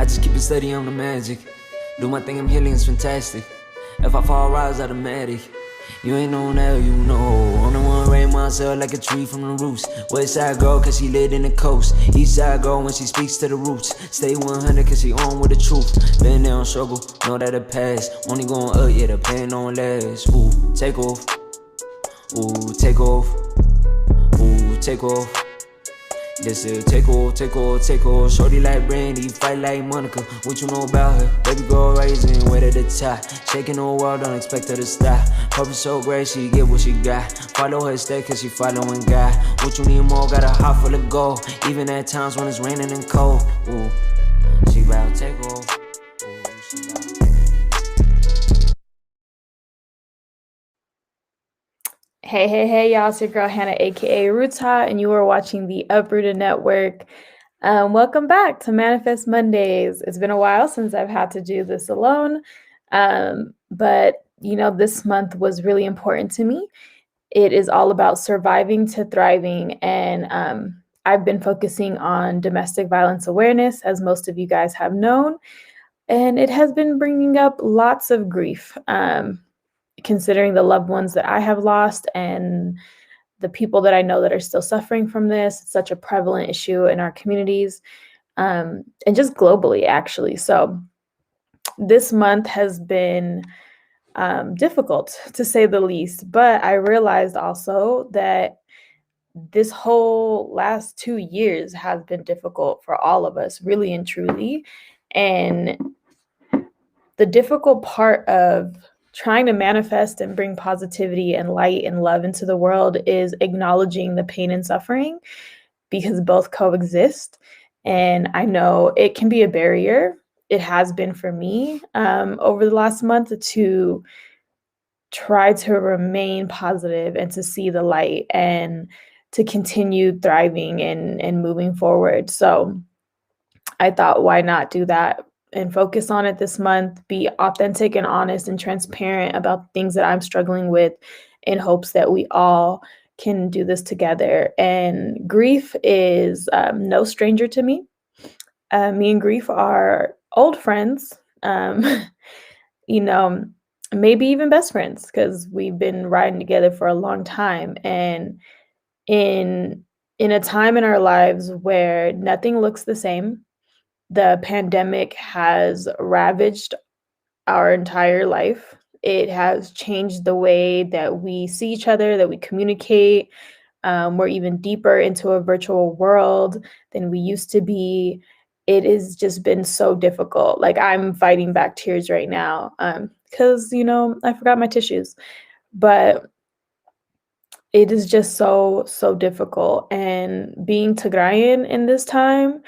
I just keep it steady on the magic. Do my thing, I'm healing, it's fantastic. If I fall, rise automatic. You ain't no now, you know. I'm the one raise myself like a tree from the roots. West side girl, cause she lit in the coast. East side girl when she speaks to the roots. Stay 100 cause she on with the truth. Been there on struggle, know that it pass. Only going up, yeah, the pain don't last. Ooh, take off. Ooh, take off. Ooh, take off. This is take off, take off, take off. Shorty like Brandy, fight like Monica. What you know about her? Baby girl rising, way to the top. Shaking the world, don't expect her to stop. Purpose so great, she get what she got. Follow her step, cause she following God. What you need more, got a heart full of gold. Even at times when it's raining and cold. Ooh, she bout take off. Ooh, she bout. Hey, y'all. It's your girl, Hannah, aka Roots Hot, and you are watching the Uprooted Network. Welcome back to Manifest Mondays. It's been a while since I've had to do this alone, but this month was really important to me. It is all about surviving to thriving, and I've been focusing on domestic violence awareness, as most of you guys have known, and it has been bringing up lots of grief. Considering the loved ones that I have lost and the people that I know that are still suffering from this. It's such a prevalent issue in our communities, and just globally, actually. So this month has been difficult, to say the least, but I realized also that this whole last 2 years has been difficult for all of us, really and truly. And the difficult part of trying to manifest and bring positivity and light and love into the world is acknowledging the pain and suffering, because both coexist. And I know it can be a barrier. It has been for me over the last month to try to remain positive and to see the light and to continue thriving and moving forward. So I thought, why not do that and focus on it this month, be authentic and honest and transparent about things that I'm struggling with, in hopes that we all can do this together. And grief is no stranger to me. Me and grief are old friends, you know, maybe even best friends, because we've been riding together for a long time. And in a time in our lives where nothing looks the same, the pandemic has ravaged our entire life. It has changed the way that we see each other, that we communicate. We're even deeper into a virtual world than we used to be. It has just been so difficult. Like, I'm fighting back tears right now because, I forgot my tissues. But it is just so, so difficult. And being Tigrayan in this time,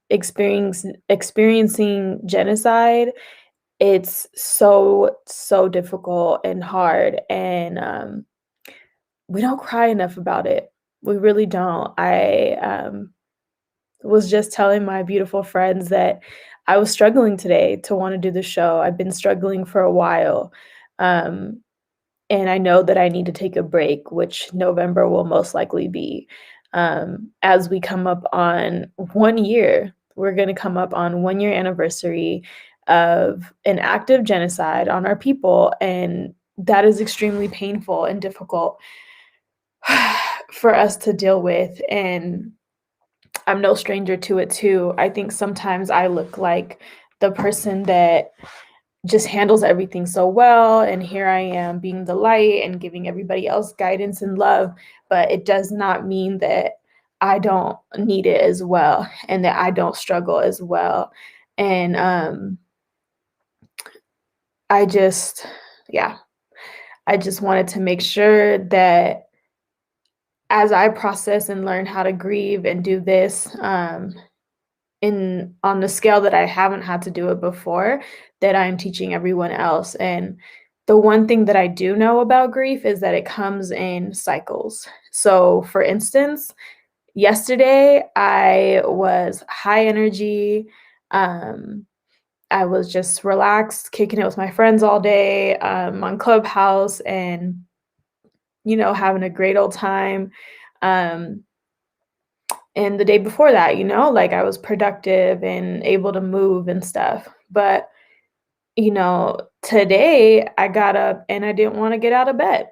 experiencing genocide, it's so, so difficult and hard. And we don't cry enough about it. We really don't. I was just telling my beautiful friends that I was struggling today to want to do the show. I've been struggling for a while. Um, and I know that I need to take a break, which November will most likely be. As we come up on 1 year, we're going to come up on 1 year anniversary of an active genocide on our people. And that is extremely painful and difficult for us to deal with. And I'm no stranger to it too. I think sometimes I look like the person that just handles everything so well, and here I am being the light and giving everybody else guidance and love, but it does not mean that I don't need it as well and that I don't struggle as well. And I just yeah, I just wanted to make sure that as I process and learn how to grieve and do this in on the scale that I haven't had to do it before, that I'm teaching everyone else. And the one thing that I do know about grief is that it comes in cycles. So for instance, yesterday I was high energy. I was just relaxed, kicking it with my friends all day, on Clubhouse, and having a great old time. Um, And the day before that, like I was productive and able to move and stuff. But, today I got up and I didn't want to get out of bed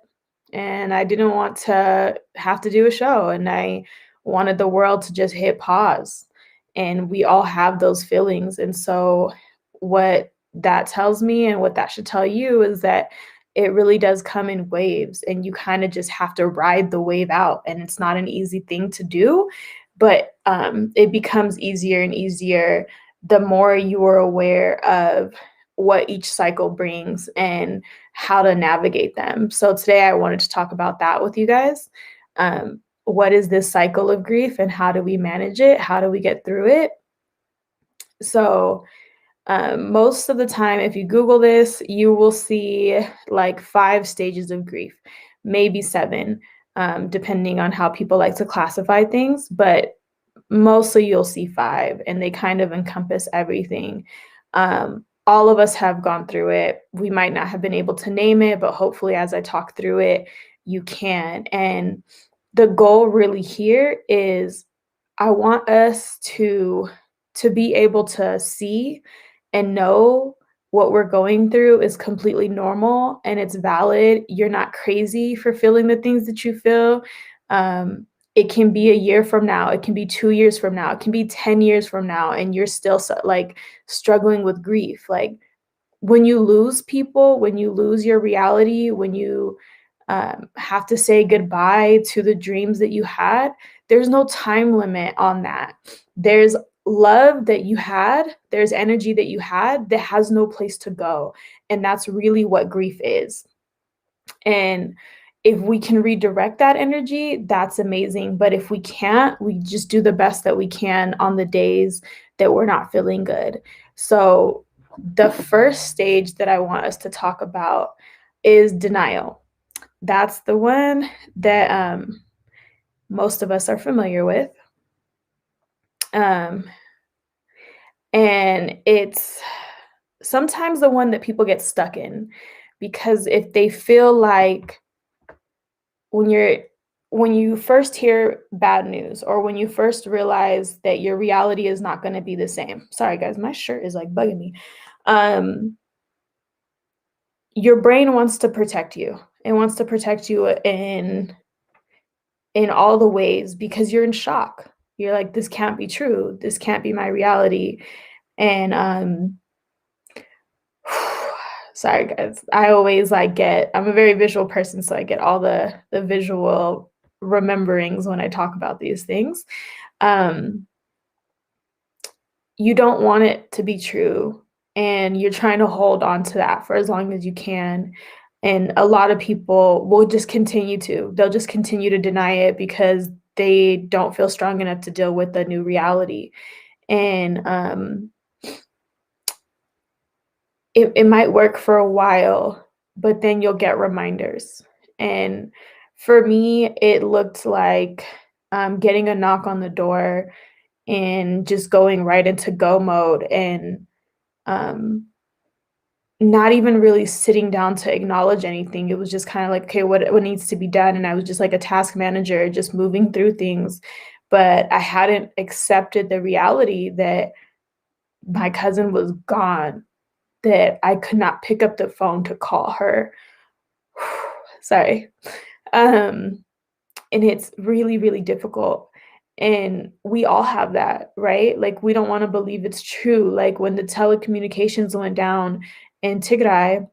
and I didn't want to have to do a show and I wanted the world to just hit pause. And we all have those feelings. And so, what that tells me and what that should tell you is that it really does come in waves and you kind of just have to ride the wave out. And it's not an easy thing to do, but it becomes easier and easier the more you are aware of what each cycle brings and how to navigate them. So today I wanted to talk about that with you guys. What is this cycle of grief and how do we manage it? How do we get through it? So most of the time, if you Google this, you will see like 5 stages of grief, maybe 7, depending on how people like to classify things. But mostly you'll see 5, and they kind of encompass everything. All of us have gone through it. We might not have been able to name it, but hopefully as I talk through it, you can. And the goal really here is I want us to be able to see and know what we're going through is completely normal and it's valid. You're not crazy for feeling the things that you feel. It can be a year from now, it can be 2 years from now, it can be 10 years from now, and you're still like struggling with grief. Like when you lose people, when you lose your reality, when you have to say goodbye to the dreams that you had, there's no time limit on that. There's love that you had, there's energy that you had that has no place to go. And that's really what grief is. And if we can redirect that energy, that's amazing. But if we can't, we just do the best that we can on the days that we're not feeling good. So, the first stage that I want us to talk about is denial. That's the one that most of us are familiar with. And it's sometimes the one that people get stuck in because if they feel like when you first hear bad news or when you first realize that your reality is not going to be the same. Sorry guys, my shirt is like bugging me. Your brain wants to protect you. It wants to protect you in all the ways because you're in shock. You're like, this can't be true. This can't be my reality. And sorry guys, I always I'm a very visual person, so I get all the visual rememberings when I talk about these things. You don't want it to be true, and you're trying to hold on to that for as long as you can. And a lot of people will just they'll just continue to deny it because they don't feel strong enough to deal with the new reality. And it might work for a while, but then you'll get reminders. And for me, it looked like getting a knock on the door and just going right into go mode and not even really sitting down to acknowledge anything. It was just kind of like, okay, what needs to be done? And I was just like a task manager, just moving through things. But I hadn't accepted the reality that my cousin was gone, that I could not pick up the phone to call her. Sorry. And it's really, really difficult. And we all have that, right? Like, we don't want to believe it's true. Like, when the telecommunications went down in Tigray,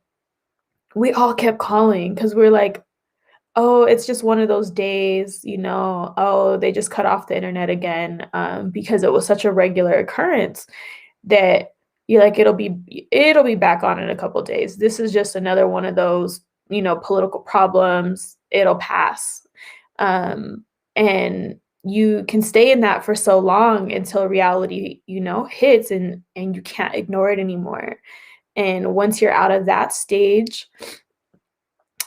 we all kept calling because we're like, oh, it's just one of those days, oh, they just cut off the internet again, because it was such a regular occurrence that you're like, it'll be back on in a couple of days. This is just another one of those, political problems. It'll pass. And you can stay in that for so long until reality, hits and you can't ignore it anymore. And once you're out of that stage,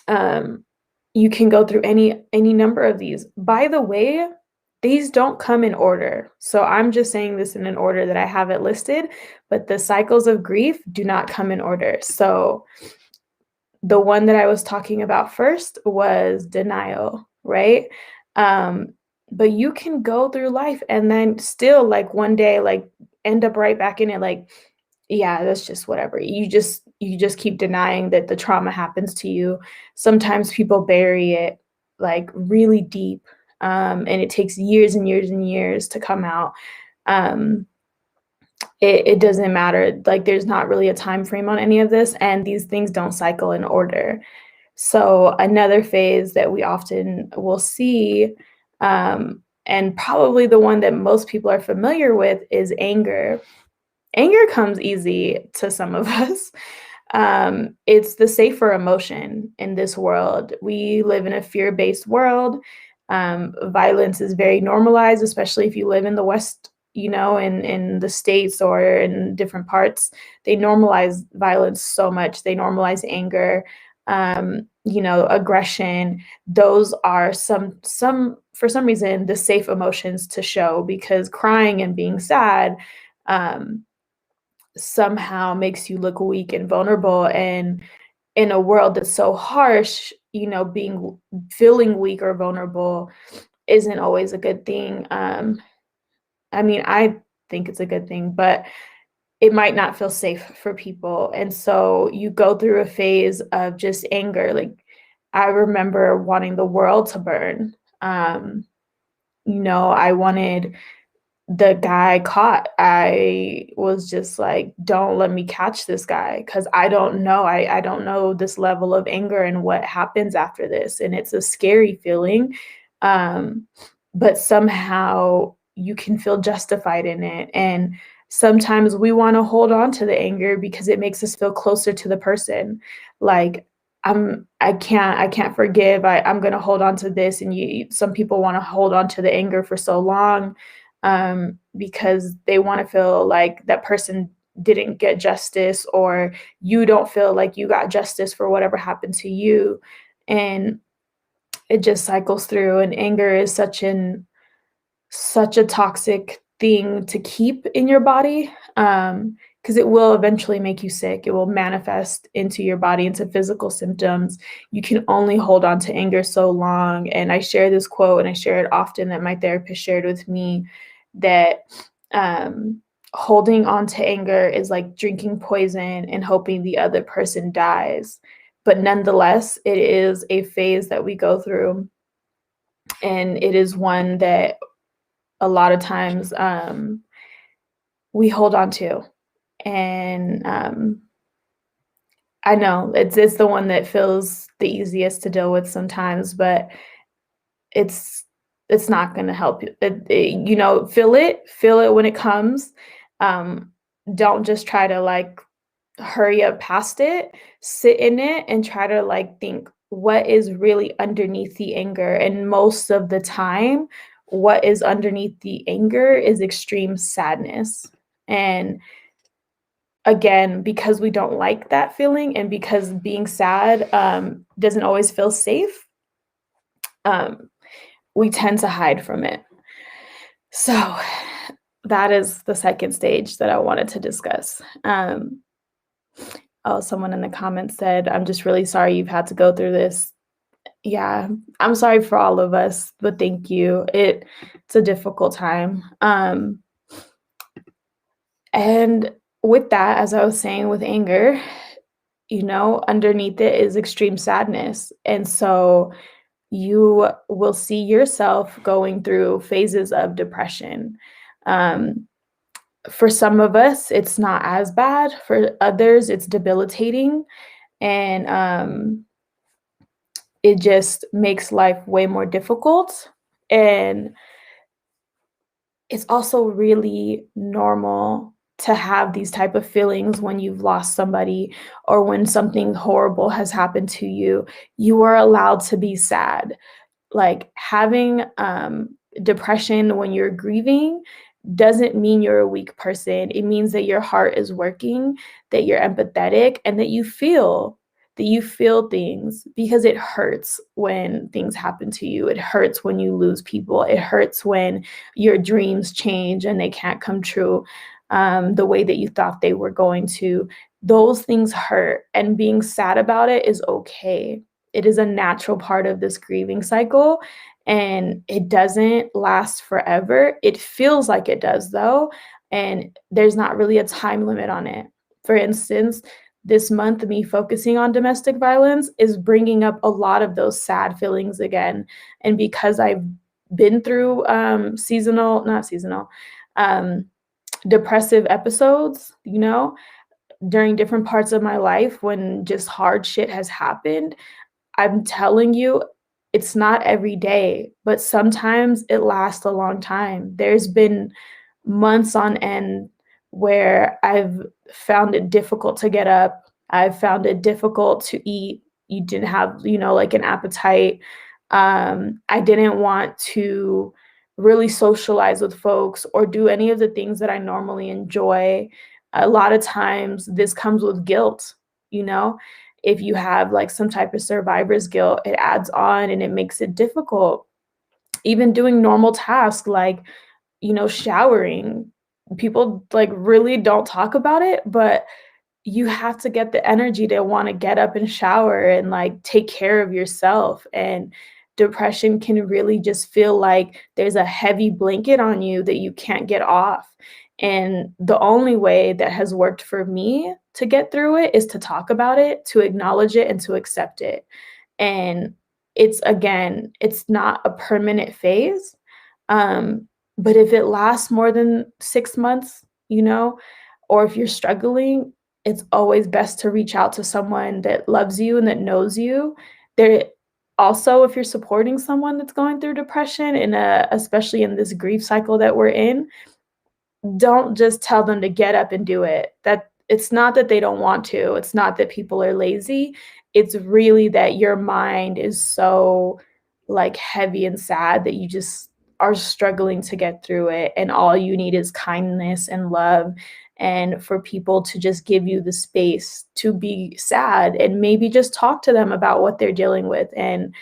you can go through any number of these. By the way, these don't come in order. So I'm just saying this in an order that I have it listed, but the cycles of grief do not come in order. So the one that I was talking about first was denial, right? But you can go through life and then still, like, one day, like, end up right back in it, like, yeah, that's just whatever. You just keep denying that the trauma happens to you. Sometimes people bury it, like, really deep, and it takes years and years and years to come out. Um, it doesn't matter, like, there's not really a time frame on any of this, and these things don't cycle in order. So another phase that we often will see, and probably the one that most people are familiar with, is anger. Anger comes easy to some of us. It's the safer emotion in this world. We live in a fear-based world. Violence is very normalized, especially if you live in the West, in the States or in different parts. They normalize violence so much. They normalize anger, aggression. Those are some for some reason the safe emotions to show, because crying and being sad, um, somehow makes you look weak and vulnerable. And in a world that's so harsh, being feeling weak or vulnerable isn't always a good thing. I mean, I think it's a good thing, but it might not feel safe for people. And so you go through a phase of just anger. Like, I remember wanting the world to burn. I wanted the guy caught. I was just like, don't let me catch this guy, because I don't know. I don't know this level of anger and what happens after this. And it's a scary feeling. Um, but somehow you can feel justified in it. And sometimes we want to hold on to the anger because it makes us feel closer to the person. Like, I can't forgive. I'm gonna hold on to this. And some people want to hold on to the anger for so long, because they want to feel like that person didn't get justice, or you don't feel like you got justice for whatever happened to you. And it just cycles through. And anger is such a toxic thing to keep in your body, because it will eventually make you sick. It will manifest into your body, into physical symptoms. You can only hold on to anger so long. And I share this quote, and I share it often, that my therapist shared with me, that holding on to anger is like drinking poison and hoping the other person dies. But nonetheless, it is a phase that we go through. And it is one that a lot of times, we hold on to. And I know it's the one that feels the easiest to deal with sometimes, but it's it's not going to help you. Feel it when it comes. Um, don't just try to, like, hurry up past it. Sit in it and try to, like, think what is really underneath the anger. And most of the time, what is underneath the anger is extreme sadness. And again, because we don't like that feeling, and because being sad, doesn't always feel safe, um, we tend to hide from it. So that is the second stage that I wanted to discuss. Oh, someone in the comments said, "I'm just really sorry you've had to go through this." Yeah, I'm sorry for all of us, but thank you. It's a difficult time. And with that, as I was saying, with anger, underneath it is extreme sadness. And so you will see yourself going through phases of depression. Um, for some of us, it's not as bad. For others, it's debilitating. And it just makes life way more difficult. And it's also really normal to have these type of feelings when you've lost somebody, or when something horrible has happened to you. You are allowed to be sad. Like, having depression when you're grieving doesn't mean you're a weak person. It means that your heart is working, that you're empathetic, and that you feel things, because it hurts when things happen to you. It hurts when you lose people. It hurts when your dreams change and they can't come true, the way that you thought they were going to. Those things hurt, and being sad about it is okay. It is a natural part of this grieving cycle. and it doesn't last forever. It feels like it does though, and there's not really a time limit on it. For instance, this month, me focusing on domestic violence is bringing up a lot of those sad feelings again. And because I've been through not seasonal, um, depressive episodes, during different parts of my life when just hard shit has happened, I'm telling you, it's not every day, but sometimes it lasts a long time. There's been months on end where I've found it difficult to get up. I've found it difficult to eat. You didn't have, like an appetite. I didn't want to really socialize with folks or do any of the things that I normally enjoy. A lot of times this comes with guilt, you know? If you have like some type of survivor's guilt, it adds on and it makes it difficult. Even doing normal tasks like, showering. People like really don't talk about it, but you have to get the energy to want to get up and shower and like take care of yourself. And depression can really just feel like there's a heavy blanket on you that you can't get off. And the only way that has worked for me to get through it is to talk about it, to acknowledge it, and to accept it. And it's not a permanent phase. Um, but if it lasts more than 6 months, or if you're struggling, it's always best to reach out to someone that loves you and that knows you. There also, if you're supporting someone that's going through depression and especially in this grief cycle that we're in, don't just tell them to get up and do it. That it's not that they don't want to. It's not that people are lazy. It's really that your mind is so like heavy and sad that you just are struggling to get through it, and all you need is kindness and love, and for people to just give you the space to be sad and maybe just talk to them about what they're dealing with, and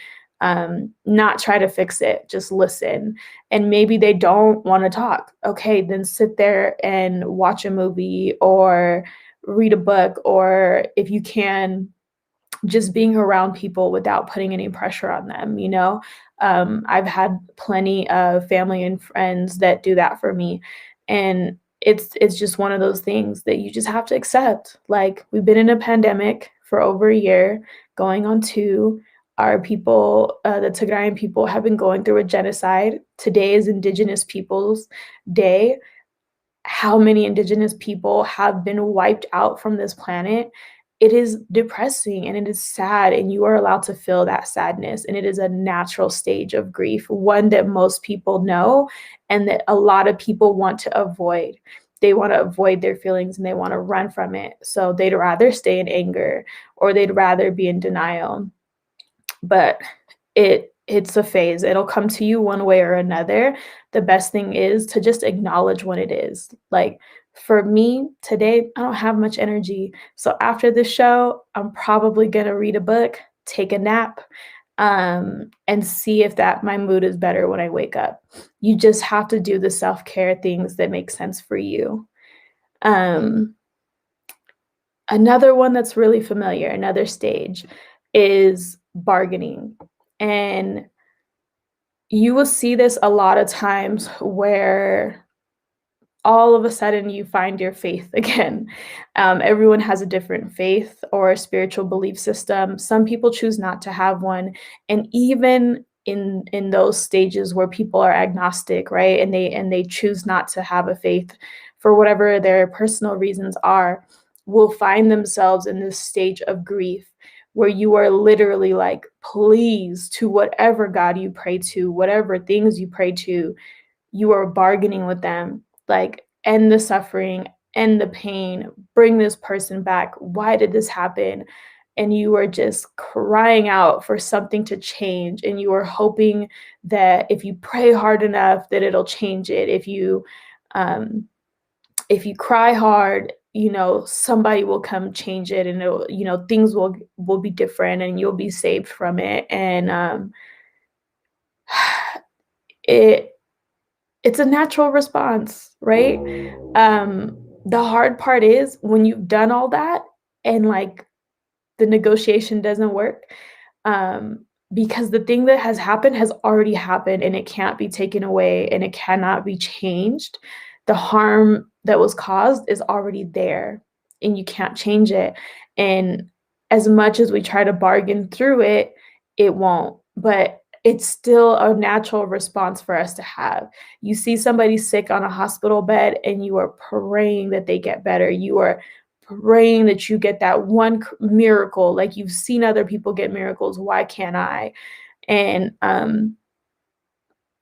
not try to fix it, just listen. And maybe they don't want to talk. Okay, then sit there and watch a movie or read a book, or if you can, just being around people without putting any pressure on them, I've had plenty of family and friends that do that for me. And it's just one of those things that you just have to accept. Like, we've been in a pandemic for over a year, going on two. Our people, the Tigrayan people, have been going through a genocide. Today is Indigenous Peoples Day. How many Indigenous people have been wiped out from this planet? It is depressing and it is sad, and you are allowed to feel that sadness. And it is a natural stage of grief, one that most people know and that a lot of people want to avoid. They want to avoid their feelings and they want to run from it. So they'd rather stay in anger or they'd rather be in denial. But it's a phase. It'll come to you one way or another. The best thing is to just acknowledge when it is. Like, for me today, I don't have much energy. So after this show, I'm probably going to read a book, take a nap, and see if that my mood is better when I wake up. You just have to do the self-care things that make sense for you. Another one that's really familiar, another stage, is bargaining. And you will see this a lot of times where all of a sudden you find your faith again. Everyone has a different faith or a spiritual belief system. Some people choose not to have one. And even in those stages where people are agnostic, right? And they choose not to have a faith for whatever their personal reasons are, will find themselves in this stage of grief where you are literally like, please, to whatever God you pray to, whatever things you pray to, you are bargaining with them, like, end the suffering, end the pain, bring this person back. Why did this happen? And you are just crying out for something to change. And you are hoping that if you pray hard enough, that it'll change it. If you cry hard, somebody will come change it, and it'll, things will be different and you'll be saved from it. And it's a natural response, right? The hard part is when you've done all that and like the negotiation doesn't work, because the thing that has already happened, and it can't be taken away and it cannot be changed. The harm that was caused is already there and you can't change it. And as much as we try to bargain through it, it won't. But it's still a natural response for us to have. You see somebody sick on a hospital bed and you are praying that they get better. You are praying that you get that one miracle. Like, you've seen other people get miracles. Why can't I? And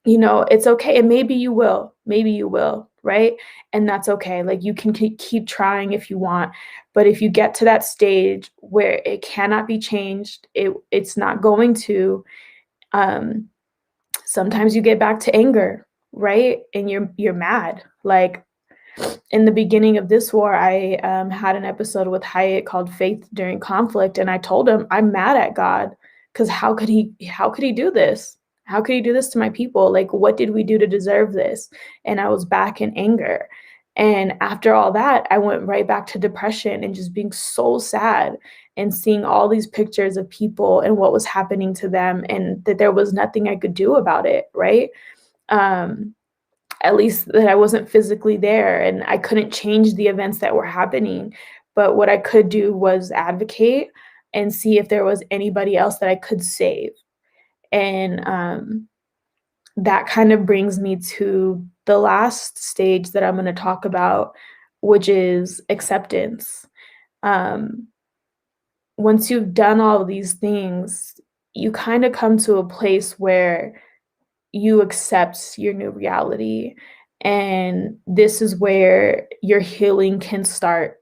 it's okay. And maybe you will, right? And that's okay. Like, you can keep trying if you want. But if you get to that stage where it cannot be changed, it's not going to, um, sometimes you get back to anger, right? And you're mad. Like, in the beginning of this war, I had an episode with Hyatt called "Faith During Conflict," and I told him I'm mad at God because how could he do this? How could he do this to my people? Like, what did we do to deserve this? And I was back in anger. And after all that, I went right back to depression and just being so sad and seeing all these pictures of people and what was happening to them, and that there was nothing I could do about it, right? Um, at least that I wasn't physically there and I couldn't change the events that were happening. But what I could do was advocate and see if there was anybody else that I could save. And that kind of brings me to the last stage that I'm going to talk about, which is acceptance. Um, Once you've done all of these things, you kind of come to a place where you accept your new reality. And this is where your healing can start,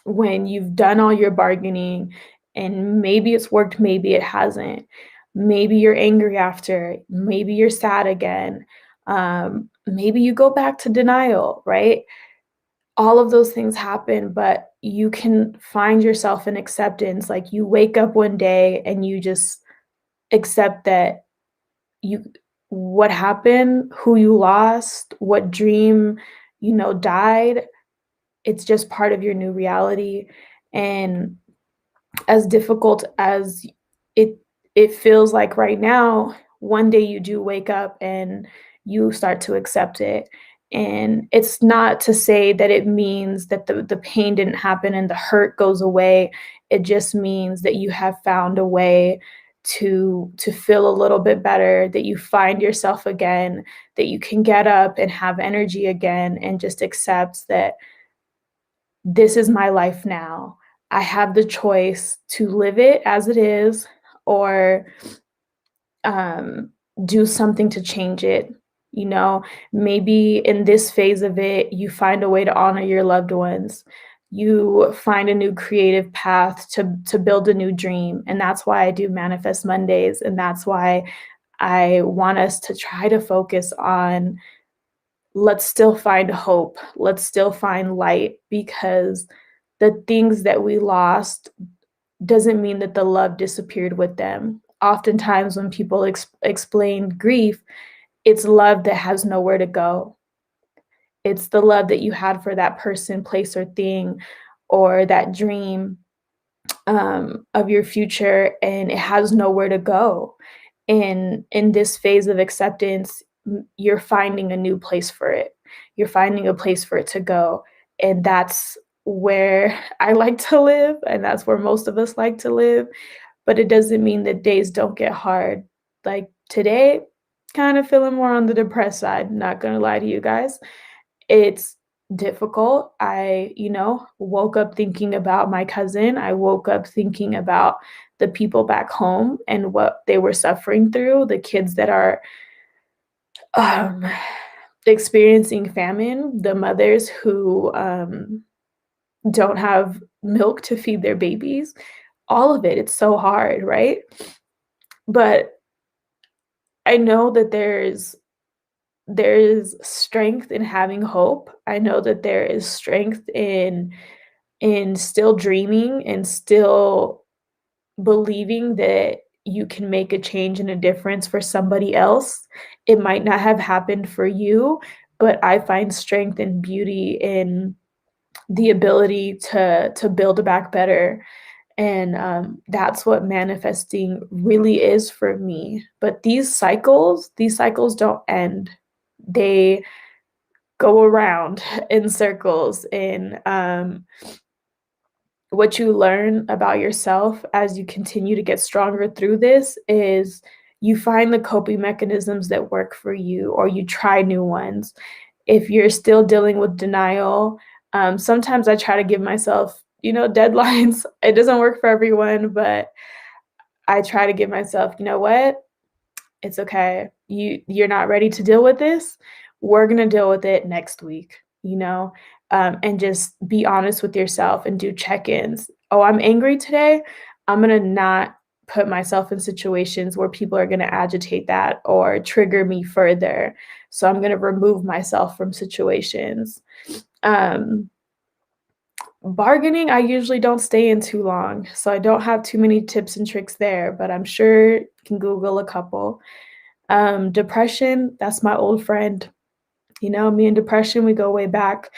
when you've done all your bargaining and maybe it's worked, maybe it hasn't. Maybe you're angry after, maybe you're sad again. Maybe you go back to denial, right? All of those things happen, but you can find yourself in acceptance. Like, you wake up one day and you just accept that you what happened, who you lost, what dream, died. It's just part of your new reality. And as difficult as it it feels like right now, one day you do wake up and you start to accept it. And it's not to say that it means that the pain didn't happen and the hurt goes away. It just means that you have found a way to feel a little bit better, that you find yourself again, that you can get up and have energy again and just accept that this is my life now. I have the choice to live it as it is, or um, do something to change it. You know, maybe in this phase of it, you find a way to honor your loved ones. You find a new creative path to build a new dream. And that's why I do Manifest Mondays. And that's why I want us to try to focus on, let's still find hope. Let's still find light, because the things that we lost doesn't mean that the love disappeared with them. Oftentimes, when people explain grief, it's love that has nowhere to go. It's the love that you had for that person, place, or thing, or that dream of your future, and it has nowhere to go. And in this phase of acceptance, you're finding a new place for it. You're finding a place for it to go. And that's where I like to live, and that's where most of us like to live. But it doesn't mean that days don't get hard. Like today, kind of feeling more on the depressed side, not gonna lie to you guys. It's difficult. I, woke up thinking about my cousin. I woke up thinking about the people back home and what they were suffering through, the kids that are um, experiencing famine, the mothers who don't have milk to feed their babies, all of it. It's so hard, right? But I know that there is strength in having hope. I know that there is strength in still dreaming and still believing that you can make a change and a difference for somebody else. It might not have happened for you, but I find strength and beauty in the ability to build back better. And that's what manifesting really is for me. But these cycles don't end. They go around in circles. And what you learn about yourself as you continue to get stronger through this is you find the coping mechanisms that work for you, or you try new ones. If you're still dealing with denial, sometimes I try to give myself, deadlines. It doesn't work for everyone, but I try to give myself, you know what? It's okay. You're not ready to deal with this. We're gonna deal with it next week, and just be honest with yourself and do check-ins. Oh, I'm angry today. I'm gonna not put myself in situations where people are gonna agitate that or trigger me further. So I'm gonna remove myself from situations. Um, Bargaining, I usually don't stay in too long, so I don't have too many tips and tricks there, but I'm sure you can Google a couple. Depression, that's my old friend. Me and depression, we go way back.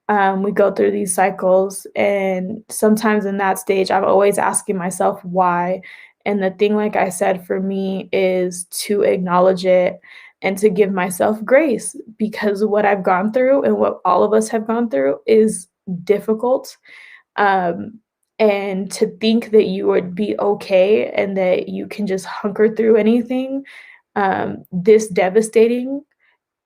We go through these cycles, and sometimes in that stage, I'm always asking myself why. And the thing, like I said, for me is to acknowledge it and to give myself grace, because what I've gone through and what all of us have gone through is difficult. Um, and to think that you would be okay and that you can just hunker through anything this devastating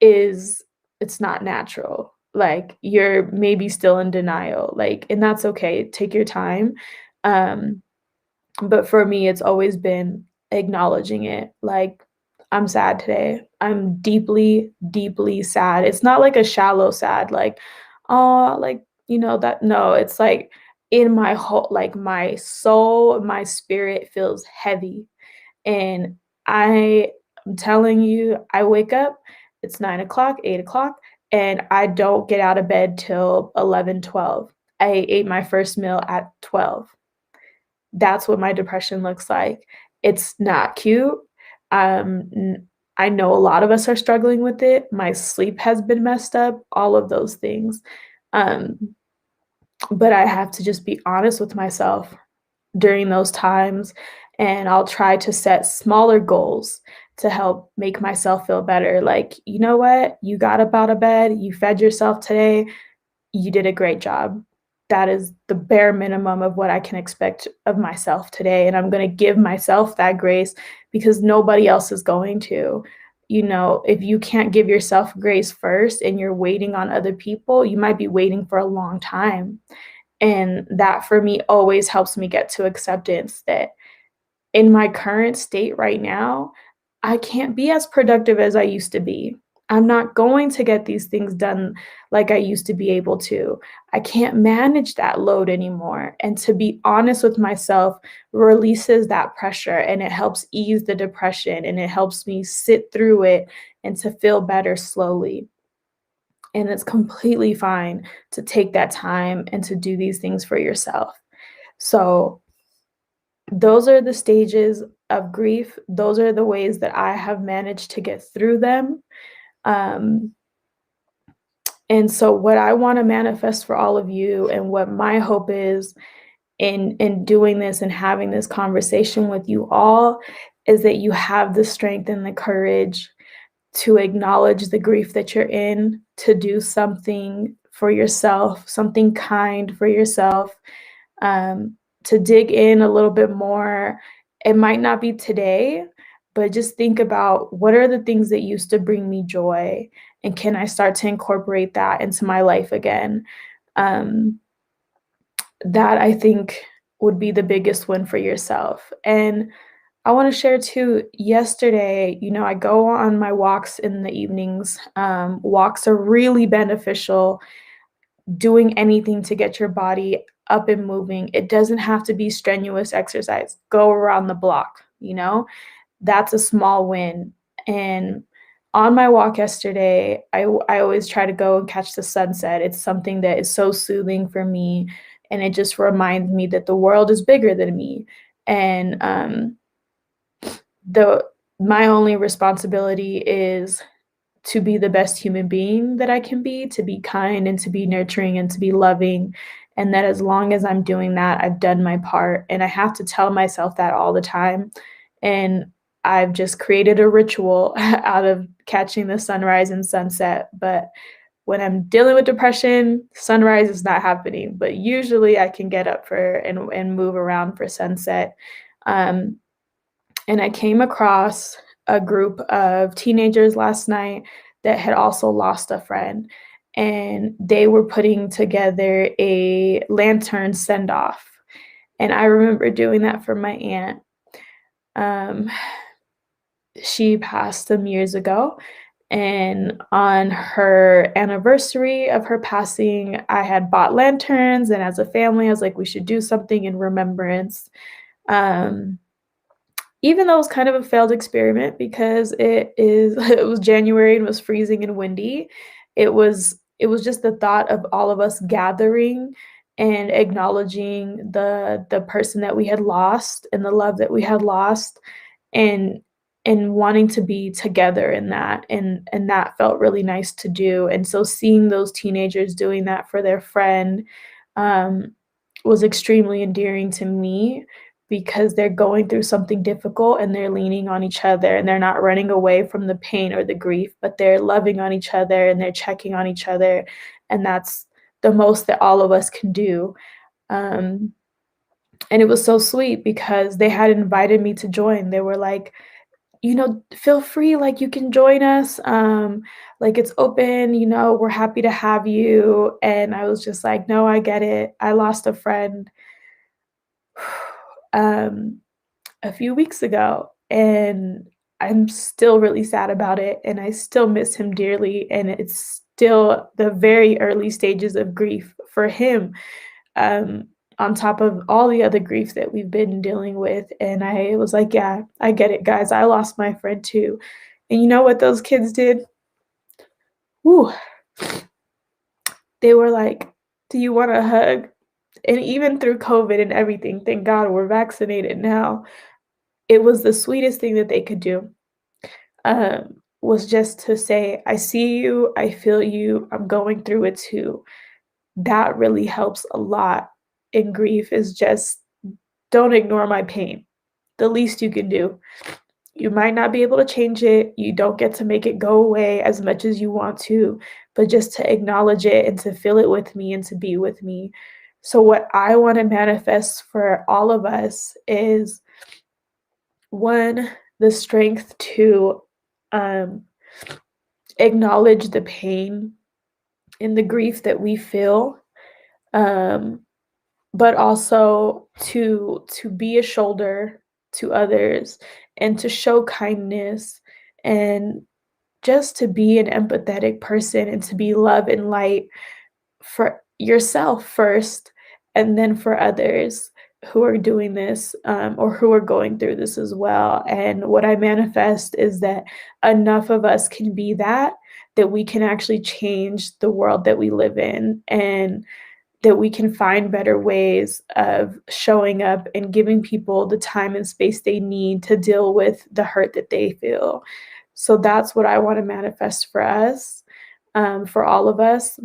is it's not natural. Like, you're maybe still in denial, like, and that's okay. Take your time. Um, but for me, it's always been acknowledging it. Like, I'm sad today. I'm deeply, deeply sad. It's not like a shallow sad, like, oh, like, that. No, it's like in my whole, like, my soul, my spirit feels heavy. And I'm telling you, I wake up, it's 9 o'clock, 8 o'clock, and I don't get out of bed till 11, 12. I ate my first meal at 12. That's what my depression looks like. It's not cute. I know a lot of us are struggling with it. My sleep has been messed up, all of those things. Um, but I have to just be honest with myself during those times, and I'll try to set smaller goals to help make myself feel better. Like, you know what? You got up out of bed, you fed yourself today, you did a great job. That is the bare minimum of what I can expect of myself today, and I'm going to give myself that grace because nobody else is going to. If you can't give yourself grace first and you're waiting on other people, you might be waiting for a long time. And that for me always helps me get to acceptance that in my current state right now, I can't be as productive as I used to be. I'm not going to get these things done like I used to be able to. I can't manage that load anymore. And to be honest with myself releases that pressure, and it helps ease the depression, and it helps me sit through it and to feel better slowly. And it's completely fine to take that time and to do these things for yourself. So, those are the stages of grief. Those are the ways that I have managed to get through them. Um, and so, what I want to manifest for all of you, and what my hope is in doing this and having this conversation with you all, is that you have the strength and the courage to acknowledge the grief that you're in, to do something for yourself, something kind for yourself, to dig in a little bit more. It might not be today, but just think about, what are the things that used to bring me joy, and can I start to incorporate that into my life again? Um, that I think would be the biggest win for yourself. And I want to share too, yesterday, I go on my walks in the evenings. Walks are really beneficial. Doing anything to get your body up and moving. It doesn't have to be strenuous exercise. Go around the block, that's a small win. And on my walk yesterday, I always try to go and catch the sunset. It's something that is so soothing for me. And it just reminds me that the world is bigger than me. And the my only responsibility is to be the best human being that I can be, to be kind and to be nurturing and to be loving and that as long as I'm doing that, I've done my part. And I have to tell myself that all the time. And I've just created a ritual out of catching the sunrise and sunset. But when I'm dealing with depression, sunrise is not happening. But usually I can get up for and move around for sunset. Um, and I came across a group of teenagers last night that had also lost a friend, and they were putting together a lantern send off. And I remember doing that for my aunt. Um, she passed some years ago, and on her anniversary of her passing, I had bought lanterns, and as a family, I was like, we should do something in remembrance. Um, Even though it was kind of a failed experiment because it was January and was freezing and windy, it was just the thought of all of us gathering and acknowledging the person that we had lost and the love that we had lost, and wanting to be together in that, and that felt really nice to do. And so seeing those teenagers doing that for their friend, um, was extremely endearing to me, because they're going through something difficult and they're leaning on each other, and they're not running away from the pain or the grief, but they're loving on each other and they're checking on each other. And that's the most that all of us can do. Um, and it was so sweet because they had invited me to join. They were like, feel free, like you can join us. Like it's open, we're happy to have you. And I was just like, no, I get it. I lost a friend um, a few weeks ago, and I'm still really sad about it, and I still miss him dearly, and it's still the very early stages of grief for him, um, on top of all the other grief that we've been dealing with. And I was like, yeah, I get it, guys. I lost my friend too. And you know what those kids did? Woo. They were like, do you want a hug? And even through COVID and everything, thank God we're vaccinated now. It was the sweetest thing that they could do, was just to say, I see you, I feel you, I'm going through it too. That really helps a lot in grief, is just don't ignore my pain. The least you can do. You might not be able to change it. You don't get to make it go away as much as you want to, but just to acknowledge it and to feel it with me and to be with me. So, what I want to manifest for all of us is, one, the strength to um, acknowledge the pain and the grief that we feel, um, but also to be a shoulder to others, and to show kindness, and just to be an empathetic person, and to be love and light for yourself first, and then for others who are doing this, or who are going through this as well. And what I manifest is that enough of us can be that we can actually change the world that we live in, and that we can find better ways of showing up and giving people the time and space they need to deal with the hurt that they feel. So that's what I want to manifest for us, for all of us,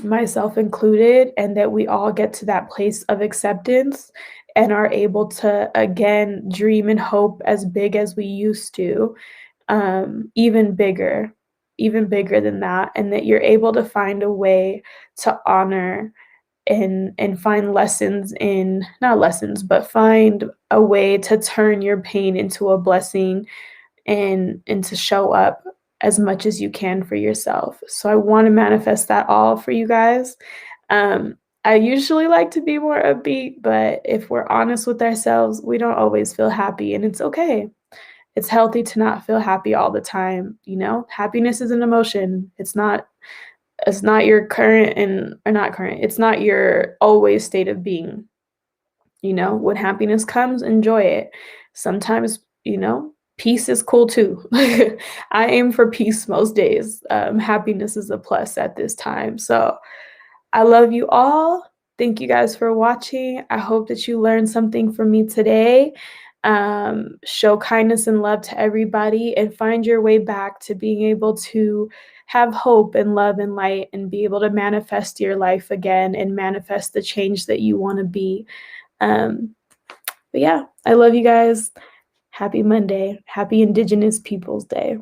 myself included, and that we all get to that place of acceptance and are able to again dream and hope as big as we used to, even bigger, even bigger than that, and that you're able to find a way to honor and find lessons in, not lessons, but find a way to turn your pain into a blessing, and to show up as much as you can for yourself. So I want to manifest that all for you guys. Um, I usually like to be more upbeat, but if we're honest with ourselves, we don't always feel happy, and it's okay. It's healthy to not feel happy all the time. Happiness is an emotion. It's not your current and or not current. It's not your always state of being. When happiness comes, enjoy it. Sometimes, peace is cool too. I aim for peace most days. Happiness is a plus at this time. So I love you all. Thank you guys for watching. I hope that you learned something from me today. Show kindness and love to everybody, and find your way back to being able to have hope and love and light and be able to manifest your life again and manifest the change that you want to be. But yeah, I love you guys. Happy Monday. Happy Indigenous Peoples Day.